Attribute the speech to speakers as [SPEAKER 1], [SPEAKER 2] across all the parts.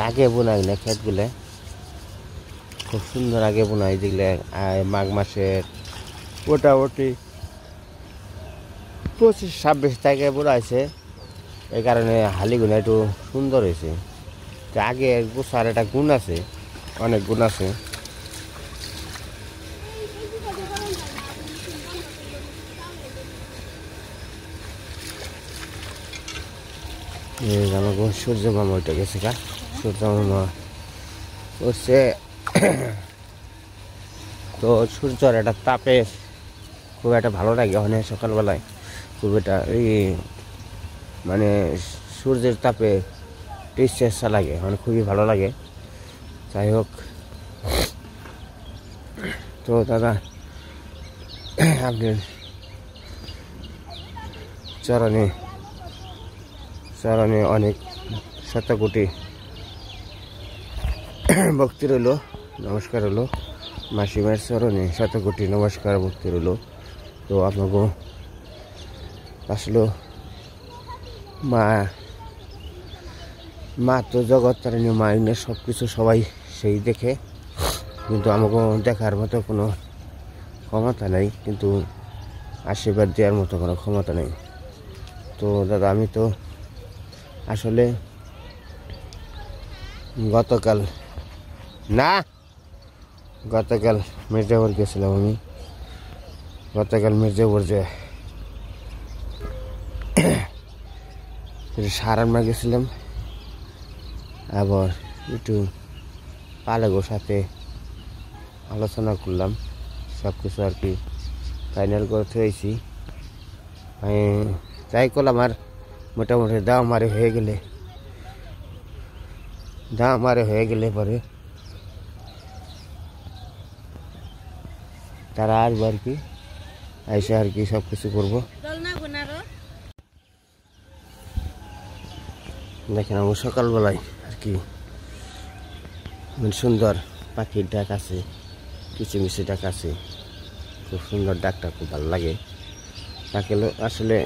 [SPEAKER 1] আগে বোনাই না ক্ষেতগুলো খুব সুন্দর আগে বোনাই যেগুলো মাঘ মাসের মোটামুটি 25-26 তারিখে বোনাইছে এই কারণে হালিগুলো একটু সুন্দর হয়েছে আগে গোছার একটা গুণ আছে অনেক গুণ আছে সূর্য মামা ওইটা গেছে কা সূর্য মামা হচ্ছে তো সূর্যর একটা তাপে খুব একটা ভালো লাগে অনেক সকালবেলায় খুব একটা এই মানে সূর্যের তাপে চেষ্টা লাগে মানে খুবই ভালো লাগে যাই হোক তো দাদা আপনার চরণে অনেক শতকোটি ভক্তি রইল নমস্কার হলো মাসিমার চরণে শতকোটি নমস্কার ভক্তি রইল তো আপনাকে আসলে মা তো জগৎ তারিণী মা এনে সব কিছু সবাই সেই দেখে কিন্তু আমাকে দেখার মতো কোনো ক্ষমতা নেই কিন্তু আশীর্বাদ দেওয়ার মতো কোনো ক্ষমতা নেই তো দাদা আমি তো আসলে গতকাল মির্জাপুর গেছিলাম আমি গতকাল মির্জাপুর যে সারানমা গেছিলাম আবার একটু পালেগোর সাথে আলোচনা করলাম সব কিছু আর কি ফাইনাল করে হয়েছি তাই করলাম আর মোটামুটি দাম মারে হয়ে গেলে পরে তারা আসবো আর কি এসে আর কি সব কিছু করবো দেখেন আমার সকালবেলায় আর কি সুন্দর পাখির ডাক আছে কিচিমিচি ডাক আছে খুব সুন্দর ডাকটা খুব ভালো লাগে আসলে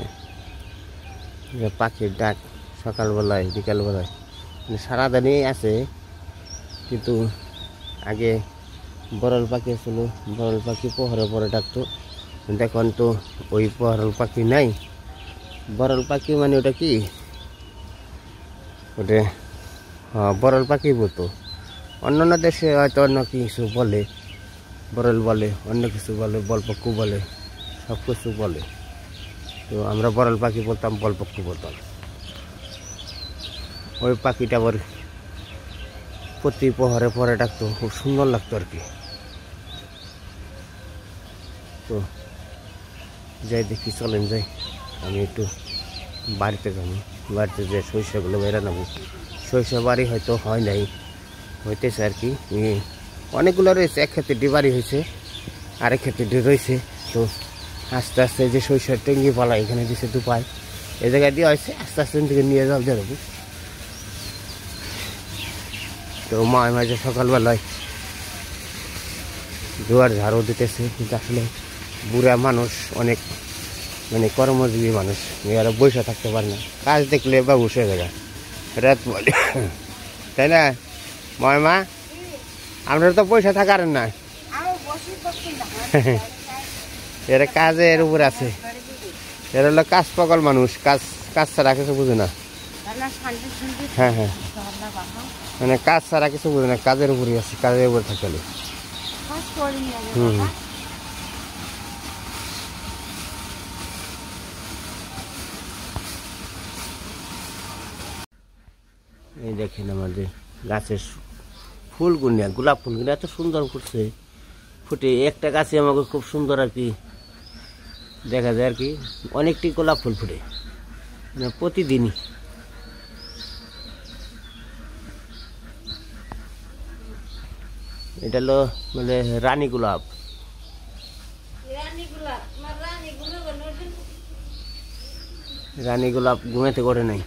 [SPEAKER 1] পাখির ডাক সকালবেলায় বিকালবেলায় সারাদিনই আছে কিন্তু আগে বড়ল পাখি ছিল বড়ল পাখি প্রহরে পরে ডাকতো এখন তো ওই বড়ল পাখি নাই বড়ল পাখি মানে ওটা কি ওটা বড়ল পাখি বলতো অন্যান্য দেশে হয়তো অন্য কিছু বলে বড়ল বলে অন্য কিছু বলে বলপক্ষু বলে সব কিছু বলে তো আমরা বড়ল পাখি বলতাম বলপক্ষু বলতাম ওই পাখিটা আবার প্রতি প্রহরে পরে ডাকতো খুব সুন্দর লাগতো আর কি তো যাই দেখি চলেন যাই আমি একটু বাড়িতে যাবো বাড়িতে যে সরিষাগুলো বেড়া নেবো সরিষা বাড়ি হয়তো হয় নাই হইতেছে আর কি অনেকগুলো রয়েছে এক ক্ষেত্রে বাড়ি হয়েছে আরেক ক্ষেত্রে রয়েছে তো আস্তে আস্তে যে সরিষার টেঙ্গি পালা এখানে দিছে দুপায় এই জায়গায় দিয়ে হয়েছে আস্তে আস্তে থেকে নিয়ে যাও যাবো তো মাঝে সকালবেলায় জোয়ার ঝাড়ু দিতেছে কিন্তু আসলে বুড়া মানুষ অনেক মানে কর্মজীবী মানুষ এরা বসে থাকতে পারে না কাজ দেখলে বা বসে যায় রাত বলে তাই না মা আপনারা তো পয়সা থাকার না এরা কাজের উপর আছে এরা হলো কাজ পাগল মানুষ কাজ ছাড়া কিছু বুঝে না হ্যাঁ মানে কাজ ছাড়া কিছু বুঝে না কাজের উপরই আছে কাজের উপরে থাকলে এই দেখেন আমাদের গাছের ফুলগুলো, গোলাপ ফুলগুলো এত সুন্দর ফুটছে, ফুটে একটা গাছে আমাকে খুব সুন্দর আর কি দেখা যায় আর কি, অনেকটি গোলাপ ফুল ফুটে প্রতিদিনই। এটা হলো মানে রানী গোলাপ। রানী গোলাপ ঘুমেতে করে নাই।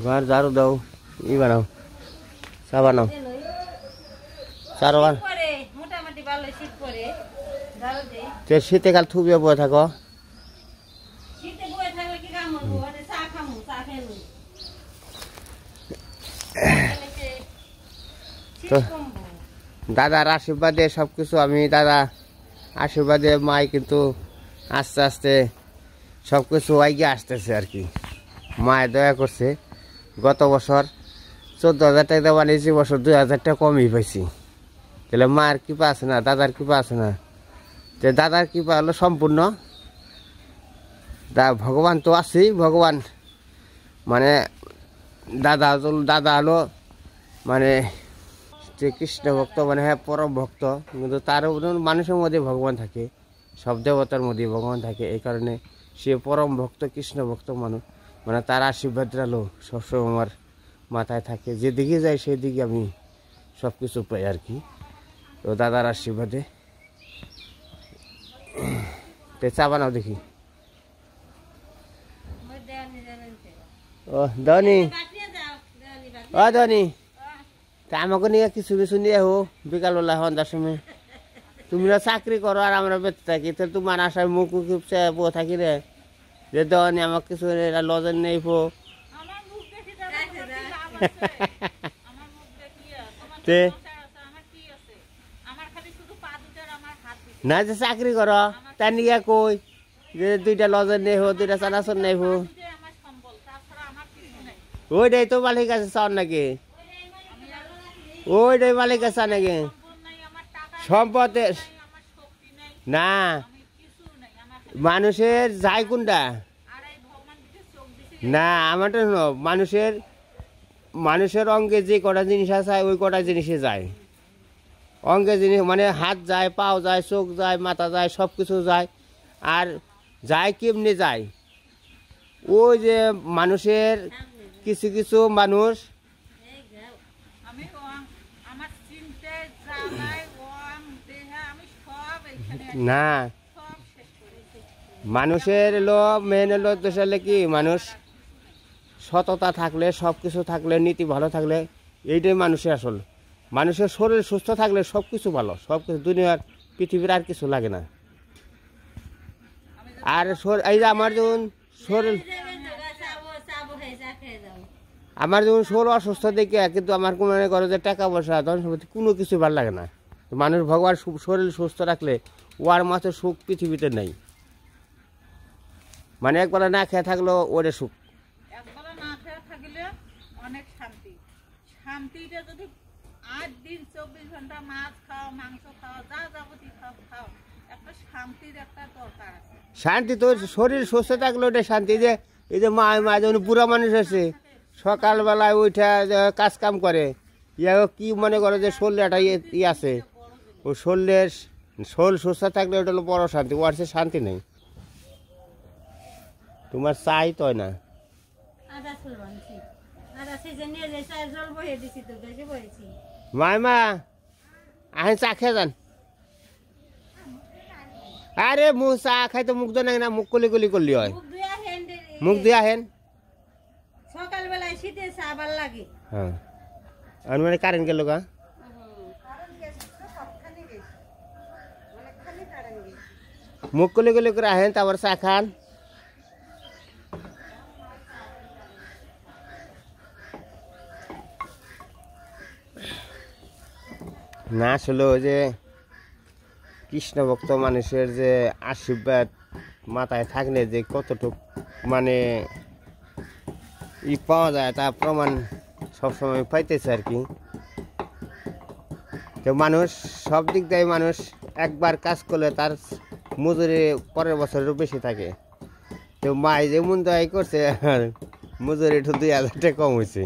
[SPEAKER 1] ঘর ঝাড়ু দাও, ই বানাও, চা বানাও, চারো বান। শীতে কাল থুবিয়ে বয়ে থাকো। তো দাদার আশীর্বাদে সবকিছু, আমি দাদা আশীর্বাদে মাই কিন্তু আস্তে আস্তে সবকিছু এগিয়ে আসতেছে আর কি। মায়ের দয়া করছে, গত বছর 14,000 টাকা বানিয়েছি, বছর 2,000 টাকা কমই পাইছি। তাহলে মায়ের কৃপা আছে না, দাদার কৃপা আছে না? যে দাদার কৃপা হলো সম্পূর্ণ, ভগবান তো আছেই, ভগবান মানে দাদা হলো মানে যে কৃষ্ণ ভক্ত, মানে হ্যাঁ পরম ভক্ত, কিন্তু তার মানুষের মধ্যে ভগবান থাকে, সব দেবতার মধ্যে ভগবান থাকে। এই কারণে সে পরম ভক্ত, কৃষ্ণ ভক্ত মানুষ, মানে তার আশীর্বাদ আলো সবসময় আমার মাথায় থাকে। যেদিকে যাই সেদিকে আমি সব কিছু পাই আর কি। তো দাদার আশীর্বাদে চা বানাও দেখি। ও ধনী, ও ধনী, তা আমাকে নিয়ে কিছু কিছু নিয়ে হো বিকালবেলা সন্ধ্যার সময়। তোমরা চাকরি করো আর আমরা বেঁচে থাকি, তো তোমার আশায় মুখ বয়ে থাকি রে, যে ধনী আমাকে কিছু লজেন নেই ফো। না যে চাকরি করো তার নিয়ে কই যে 2টা লজেন নেই হো, 2টা চানাচুর নেই হো। ওইটাই তো মালিক আছে চান নাকি? ওইটাই মালিক আছে নাকি? সম্পদের না, মানুষের যায় কোনটা না, আমারটা মানুষের অঙ্গে যে কটা জিনিস আছে ওই কটা জিনিসে যায়। অঙ্গে জিনিস মানে হাত যায়, পাও যায়, চোখ যায়, মাথা যায়, সব কিছু যায়। আর যায় কেমনে যায়, ওই যে মানুষের কিছু কিছু মানুষ না, মানুষের এলো মেন এলো দোষ হলে কি, মানুষ সততা থাকলে, সব কিছু থাকলে, নীতি ভালো থাকলে, এইটাই মানুষের আসল। মানুষের শরীর সুস্থ থাকলে সব কিছু ভালো, সব কিছু দুনিয়ার পৃথিবীর আর কিছু লাগে না। আর এই যে আমার যেমন শরীর অসুস্থ দেখে, কিন্তু আমার মনে করো যে টাকা পয়সা ধন সম্পত্তি কোনো কিছু ভালো লাগে না। মানুষ ভগবান শরীর সুস্থ রাখলে ওর মাত্র সুখ পৃথিবীতে নেই। মানে একবেলা না খেয়ে থাকলেও ওরে সুখ,
[SPEAKER 2] একবেলা না খেয়ে থাকলে অনেক শান্তি। শান্তিটা যদি 8 দিন 24 ঘন্টা মাছ খাও, মাংস খাও, যা যাবতীয় খাও, একটা শান্তির একটা দরকার আছে।
[SPEAKER 1] শান্তি তো শরীর সুস্থ থাকলে ওটা শান্তি। যে এই যে মা যেমন বুড়া মানুষ আছে, সকালবেলায় ওইটা কাজ কাম করে, কি মনে করে যে শরীরে একটা আছে, ও শরীর সুস্থ থাকলে ওটা হলো বড় শান্তি। ওর সে শান্তি নেই, তোমার চাই তো না। মাইমা আহেন চা খেয়ে যান। আরে মুখ চা খাইতে মুখ তো নাই না, মুখ কলি কলি করলি হয়, মুখ দিয়ে আহেন।
[SPEAKER 2] সকালবেলায় শীতে চা ভাল লাগে।
[SPEAKER 1] হ্যাঁ, আর মানে কারেন্ট গেল গা, মুখ কলি কলি করে আহেন, তারপর চা খান। না আসলে ওই যে কৃষ্ণ ভক্ত মানুষের যে আশীর্বাদ মাথায় থাকলে যে কতটুক মানে পাওয়া যায়, তা প্রমাণ সবসময় পাইতেছে আর কি। তো মানুষ সব দিক দিয়ে মানুষ একবার কাজ করলে তার মজুরি পরের বছরেরও বেশি থাকে। তো মাই যেমন তো এই করছে মজুরি একটু 2,000 টাকা কম হয়েছে।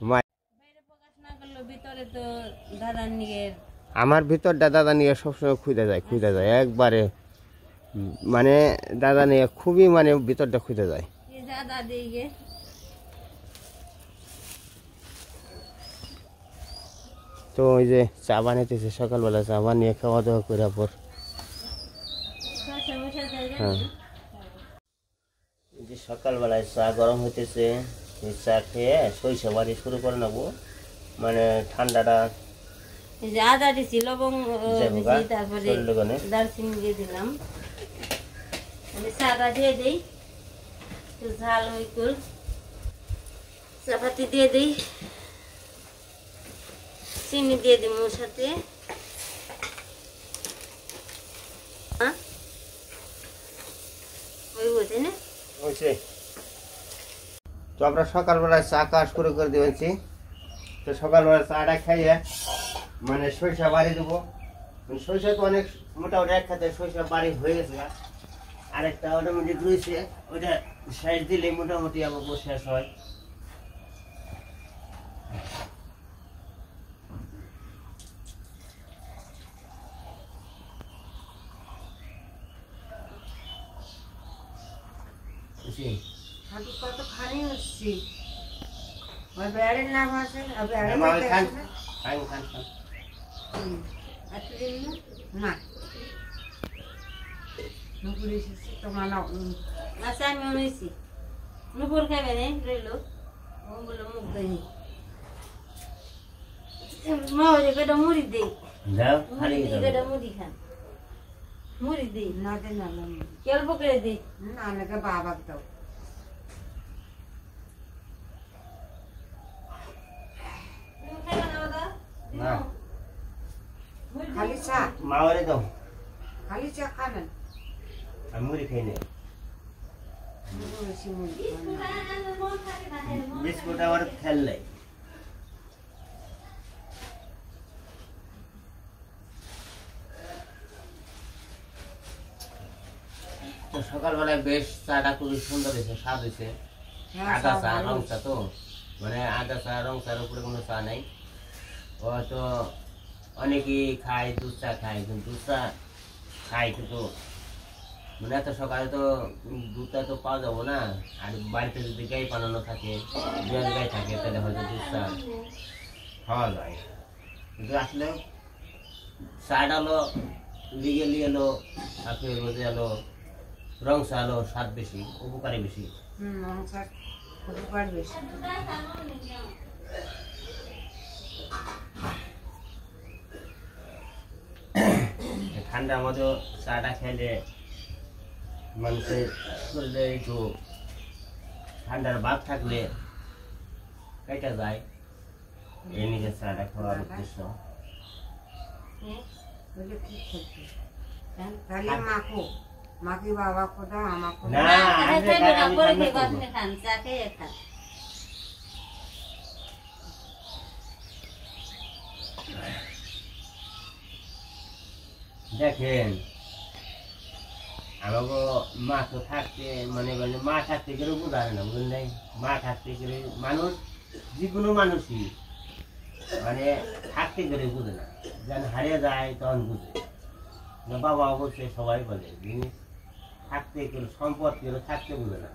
[SPEAKER 1] মাই
[SPEAKER 3] বাইরে প্রকাশ না করলেও ভিতরে তো দাদার নিয়ে
[SPEAKER 1] আমার ভিতরটা দাদা নিয়ে সবসময় খুঁজে যায় একবারে মানে দাদা নিয়ে খুবই মানে ভিতরটা খুঁজে যায়।
[SPEAKER 3] এই দাদা দিয়ে
[SPEAKER 1] তো ওই যে চা বানাইতেছে সকালবেলা, চা বানিয়ে খাওয়া দাওয়া করে পর হ্যাঁ এই যে সকালবেলায় চা গরম হইতেছে, এই চা খেয়ে সরিষা বাড়ি শুরু করে নেবো, মানে ঠান্ডাটা
[SPEAKER 3] এই যে আদা দিছি, লবঙ্গ দিছি, তারপরে দারচিনি দিয়ে দিলাম। আমি চাটা দিয়ে দিই, একটু ঝাল হই কুল, চাপাতি দিয়ে দিই, চিনি দিয়ে দিই ওর সাথে। ওই বোঝে না
[SPEAKER 1] হয়েছে। তো আমরা সকালবেলায় চা খাওয়া শুরু করে দিয়েছি। তো সকালবেলা চাটা খাইয়ে মানে সরিষা বাড়ি দেবো, মানে সরিষা তো অনেক মোটামুটি এক খাতে সরিষা বাড়ি হয়ে গেছে, আরেকটা অটোমেটিক রয়েছে, ওইটা সাইড দিলে মোটামুটি আমার শেষ হয়।
[SPEAKER 3] আমি কত খানি হচ্ছি, ওই বেড়ের নাম আছে, বেড়ে
[SPEAKER 1] খান
[SPEAKER 3] এতদিন না নুপুর এসেছি তোমার আচ্ছা আমি অনেছি নুপুর খাবে না রইল ও বললো মুখ দেয়নি মা ওই কটা মুড়ি দেই, কটা মুড়ি খান, মুড়ি দিই না দেন না অল্প করে দিই না আমাকে বাবাকে দাও। খালি চা
[SPEAKER 1] মাওয়ারে দাও,
[SPEAKER 3] খালি চা খাবেন,
[SPEAKER 1] আমি মুড়ি খাই না, বিস্কুট আমার খেল নাই। তো সকালবেলায় বেশ চাটা খুবই সুন্দর হয়েছে, স্বাদ হয়েছে। আদা চা রং চা, তো মানে আদা চা রং চার উপরে কোনো চা নাই। হয়তো অনেকেই খায় দুধ চা খায়, কিন্তু দুধ চা খায় কিন্তু মানে এত সকালে তো দুধটা তো পাওয়া যাবো না। আর বাড়িতে যদি গাই বানানো থাকে, দুয়ার গাই থাকে, তাহলে হয়তো দুধ চা খাওয়া যায়। কিন্তু আসলে চাটা হলো লিগেল এলো, আপনি রোজে এলো, রং চা আলো, স্বাদ বেশি, উপকারী বেশি।
[SPEAKER 3] উপকার বেশি।
[SPEAKER 1] ঠান্ডার মধ্যে চাটা খেলে মানুষের শরীরে একটু ঠান্ডার ভাব থাকলে কেটে যায়, এই নিজের চাটা খাওয়ার উদ্দেশ্য।
[SPEAKER 3] মাখো মাখি বাবা কোথাও আমাকে
[SPEAKER 1] দেখেন আমাকে মা তো থাকতে মানে মা থাকতে গেলে বোঝা না, বুঝলেন নাই? মা থাকতে গেলে মানুষ, যে কোনো মানুষই মানে থাকতে গেলে বুঝে না, যেন হারিয়ে যায় তখন বুঝে। বাবা অবশ্যই সবাই বলে জিনিস থাকতে গেলে, সম্পদ গেলে থাকতে বুঝে না,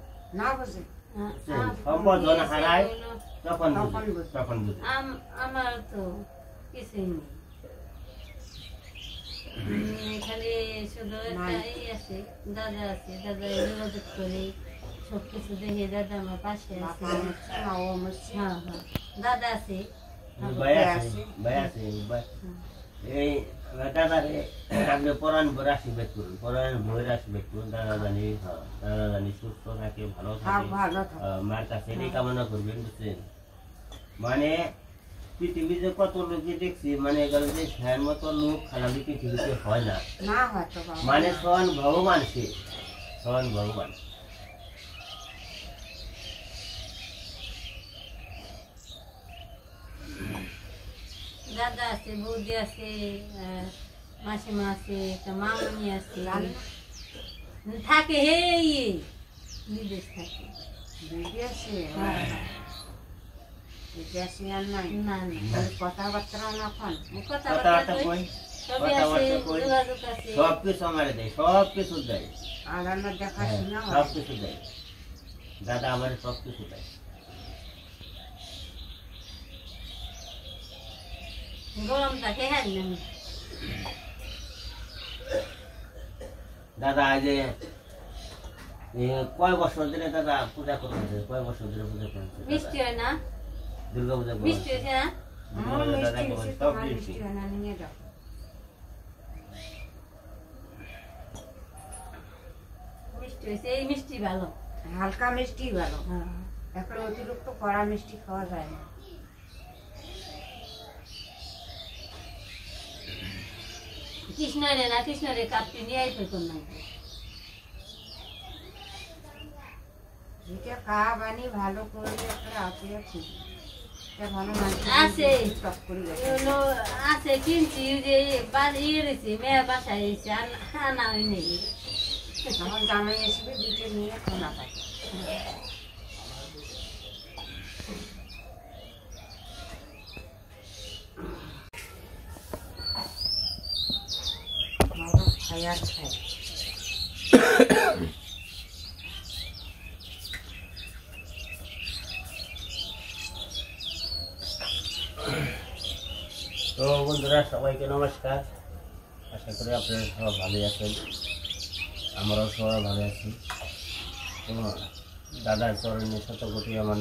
[SPEAKER 1] সম্পদ যখন হারায় তখন বুঝে।
[SPEAKER 3] আমার তো কিছুই নেই, এখানে শুধু একটাই আছে, দাদা আছে, দাদা যোগাযোগ করে সবকিছু দেখে, দাদা আমার পাশে আছে। হ্যাঁ হ্যাঁ দাদা আছে,
[SPEAKER 1] এই দাদারে আপনি পরাণ ভরে আশীর্বাদ করুন, পরাণ ভরে আশীর্বাদ করুন, দাদা জানি সুস্থ থাকে, ভালো থাকে, মার কাছে এটাই কামনা করবেন, বুঝছেন? মানে পৃথিবীতে কত লোকই দেখছি, মানে যে ফ্যান মতো লোক খালাদি পৃথিবীতে হয় না, মানে স্বয়ং ভগবান, সে স্বয়ং ভগবান।
[SPEAKER 3] দাদা আছে, বৌদি আছে, মাসিমা আছে, একটা মামনি আছে, থাকে হে বিদেশ থাকে।
[SPEAKER 4] বিদেশে
[SPEAKER 3] হ্যাঁ,
[SPEAKER 4] বিদেশে আর নাই
[SPEAKER 3] না না
[SPEAKER 4] কথাবার্তা না এখন
[SPEAKER 3] কথাবার্তা কই, সবই আছে, যোগাযোগ আছে।
[SPEAKER 1] সব কিছু আমার দেয়, সব কিছু দেয়,
[SPEAKER 4] আর আমার দেখাশোনা হয়।
[SPEAKER 1] সব কিছু দেয়, দাদা আমার সব কিছু দেয়।
[SPEAKER 3] গরম থাকে হ্যাঁ না
[SPEAKER 1] দাদা আজ কয় বছর ধরে দাদা পূজা করতেছে, কয় বছর ধরে পূজা করতেছে?
[SPEAKER 3] মিষ্টি হয় না,
[SPEAKER 1] দুর্গা পূজা
[SPEAKER 3] মিষ্টি হয়েছে না,
[SPEAKER 4] আমার মিষ্টি হয়েছে,
[SPEAKER 1] সব
[SPEAKER 4] তোমার
[SPEAKER 1] মিষ্টি।
[SPEAKER 4] মিষ্টি হয় না, নিয়ে যাও।
[SPEAKER 3] মিষ্টি হয়েছে, এই মিষ্টি ভালো।
[SPEAKER 4] হালকা মিষ্টি ভালো,
[SPEAKER 3] হ্যাঁ,
[SPEAKER 4] এখন অতিরিক্ত কড়া মিষ্টি খাওয়া যায় না।
[SPEAKER 3] কৃষ্ণরে না, কৃষ্ণরে কাপটি নিয়ে আইতে কোন নাই।
[SPEAKER 4] এটা খাওয়া বানি ভালো করে একটা আছে ঠিক, এটা ভালো মাংস
[SPEAKER 3] আছে।
[SPEAKER 4] টক করে গেছে।
[SPEAKER 3] এগুলো আছে কিনছি, যে ইয়ে রয়েছে, মেয়ের বাসায় এসেছে, আনা হয়নি।
[SPEAKER 4] আমার জামাই এসবে দুটো নিয়ে খানা পায়। বাবা খায় আর খায়।
[SPEAKER 1] তো বন্ধুরা সবাইকে নমস্কার, আশা করি আপনারা সবাই ভালোই আছেন, আমরাও সবাই ভালো আছি। তো দাদার চরণে শতকোটি আমার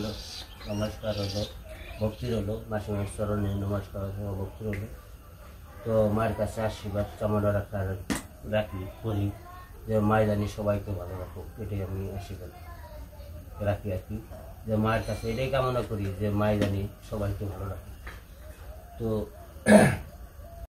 [SPEAKER 1] নমস্কার হলো, ভক্তি হলো, মাসিমার চরণে নমস্কার হলো, ভক্তি হলো। তো মায়ের কাছে আশীর্বাদ কামনা রাখি করি যে মায় জানি সবাইকে ভালো রাখুক, এটাই আমি আশীর্বাদ রাখি আর কি, যে মায়ের কাছে এটাই কামনা করি যে মায় জানি সবাইকে ভালো রাখুক। তো